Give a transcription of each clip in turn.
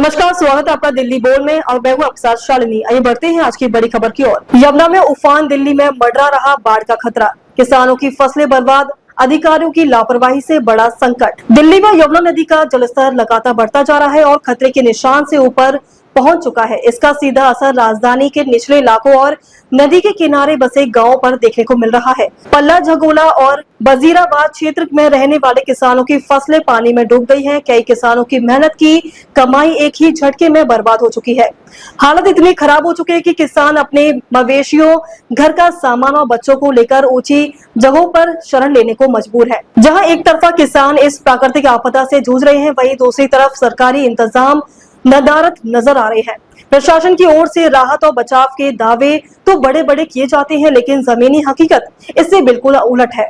नमस्कार, स्वागत है आपका दिल्ली बोल में और मैं हूं आपके साथ शालिनी। आइए बढ़ते हैं आज की बड़ी खबर की ओर। यमुना में उफान, दिल्ली में मंडरा रहा बाढ़ का खतरा, किसानों की फसलें बर्बाद, अधिकारियों की लापरवाही से बड़ा संकट। दिल्ली में यमुना नदी का जलस्तर लगातार बढ़ता जा रहा है और खतरे के निशान से ऊपर पहुंच चुका है। इसका सीधा असर राजधानी के निचले इलाकों और नदी के किनारे बसे गांवों पर देखने को मिल रहा है। पल्ला, झगोला और वजीराबाद क्षेत्र में रहने वाले किसानों की फसलें पानी में डूब गई हैं। कई किसानों की मेहनत की कमाई एक ही झटके में बर्बाद हो चुकी है। हालत इतनी खराब हो चुकी है कि किसान अपने मवेशियों, घर का सामान और बच्चों को लेकर ऊंची जगहों पर शरण लेने को मजबूर है। जहां एक तरफा किसान इस प्राकृतिक आपदा से जूझ रहे हैं, वहीं दूसरी तरफ सरकारी इंतजाम नदारद नजर आ रहे हैं। प्रशासन की ओर से राहत और बचाव के दावे तो बड़े बड़े किए जाते हैं, लेकिन जमीनी हकीकत इससे बिल्कुल उलट है।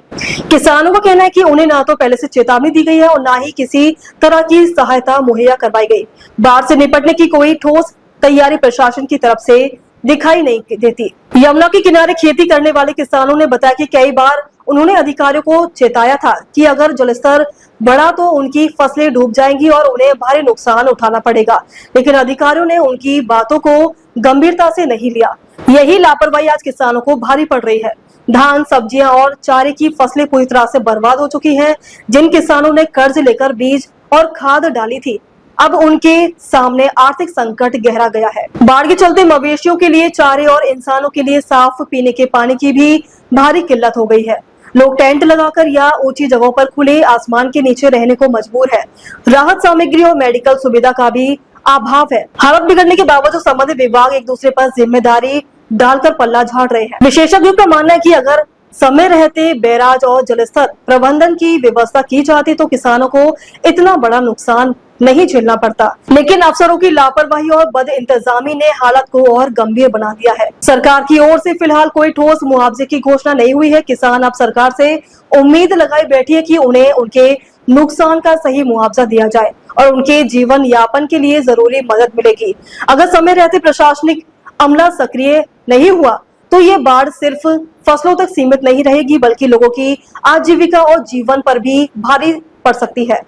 किसानों का कहना है कि उन्हें ना तो पहले से चेतावनी दी गई है और ना ही किसी तरह की सहायता मुहैया करवाई गई। बाढ़ से निपटने की कोई ठोस तैयारी प्रशासन की तरफ से दिखाई नहीं देती। यमुना के किनारे खेती करने वाले किसानों ने बताया कि कई बार उन्होंने अधिकारियों को चेताया था कि अगर जलस्तर बढ़ा तो उनकी फसलें डूब जाएंगी और उन्हें भारी नुकसान उठाना पड़ेगा, लेकिन अधिकारियों ने उनकी बातों को गंभीरता से नहीं लिया। यही लापरवाही आज किसानों को भारी पड़ रही है। धान, सब्जियां और चारे की फसलें पूरी तरह से बर्बाद हो चुकी हैं। जिन किसानों ने कर्ज लेकर बीज और खाद डाली थी, अब उनके सामने आर्थिक संकट गहरा गया है। बाढ़ के चलते मवेशियों के लिए चारे और इंसानों के लिए साफ पीने के पानी की भी भारी किल्लत हो गई है। लोग टेंट लगाकर या ऊंची जगहों पर खुले आसमान के नीचे रहने को मजबूर है। राहत सामग्री और मेडिकल सुविधा का भी अभाव है। हालत बिगड़ने के बावजूद संबंधित विभाग एक दूसरे पर जिम्मेदारी डालकर पल्ला झाड़ रहे हैं। विशेषज्ञों का मानना है कि अगर समय रहते बैराज और जलस्तर प्रबंधन की व्यवस्था की जाती तो किसानों को इतना बड़ा नुकसान नहीं झेलना पड़ता, लेकिन अफसरों की लापरवाही और बदइंतजामी ने हालत को और गंभीर बना दिया है। सरकार की ओर से फिलहाल कोई ठोस मुआवजे की घोषणा नहीं हुई है। किसान अब सरकार से उम्मीद लगाए बैठे है कि उन्हें उनके नुकसान का सही मुआवजा दिया जाए और उनके जीवन यापन के लिए जरूरी मदद मिलेगी। अगर समय रहते प्रशासनिक अमला सक्रिय नहीं हुआ तो ये बाढ़ सिर्फ फसलों तक सीमित नहीं रहेगी, बल्कि लोगों की आजीविका और जीवन पर भी भारी पड़ सकती है।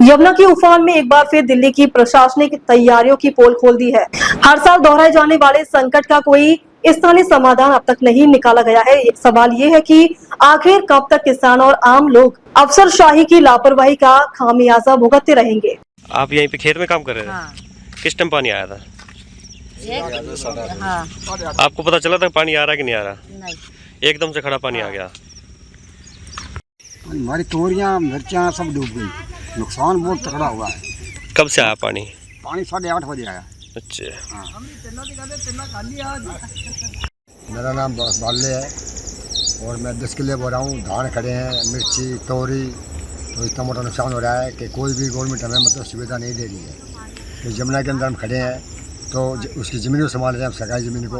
यमुना के उफान में एक बार फिर दिल्ली की प्रशासनिक तैयारियों की पोल खोल दी है। हर साल दोहराए जाने वाले संकट का कोई स्थानीय समाधान अब तक नहीं निकाला गया है। एक सवाल ये है कि आखिर कब तक किसान और आम लोग अफसरशाही की लापरवाही का खामियाजा भुगतते रहेंगे। आप यहीं पे खेत में काम कर रहे थे? हाँ। किस टाइम पानी आया था? हाँ। आपको पता चला था पानी आ रहा है कि नहीं आ रहा? नहीं। एकदम से खड़ा पानी आ गया। हमारी तोरियां, मिर्चियां सब डूब गई। नुकसान बहुत तगड़ा हुआ है। कब से आया पानी? पानी 8:30 बजे आया। अच्छा। हाँ। मेरा नाम बाले है और मैं 10 किले बो रहा हूँ। धान खड़े हैं, मिर्ची, तोरी, तो इतना मोटा नुकसान हो रहा है कि कोई भी गवर्नमेंट हमें मतलब सुविधा नहीं दे रही है। तो यमुना के अंदर हम खड़े हैं तो उसकी ज़मीन को संभाल रहे हैं, सरकारी ज़मीन को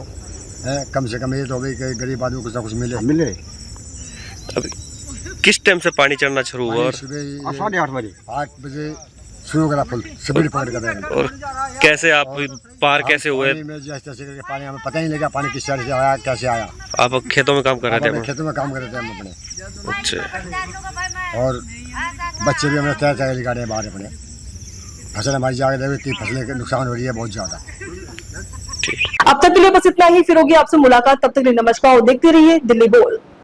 है। कम से कम ये तो भाई कि गरीब आदमी को कुछ ना कुछ मिले। अब किस टाइम से पानी चढ़ना शुरू हुआ? और सुबह 8:30 बजे 8 बजे शुरू करा फुल सिबिल पकड़ कर। और कैसे आप पार कैसे हुए? जैसे पानी हमें पता नहीं लगा पानी किस तरह से आया, कैसे आया। आप खेतों में काम कर रहे थे? खेतों में काम कर रहे थे हम अपने। अच्छा। और बच्चे भी हमने तैयार निकाले हैं बाहर अपने। फसल हमारी जाकर फसलें के नुकसान हो रही है बहुत ज्यादा। अब तक के लिए बस इतना ही। फिर होगी आपसे मुलाकात, तब तक के लिए नमस्कार और देखते रहिए दिल्ली बोल।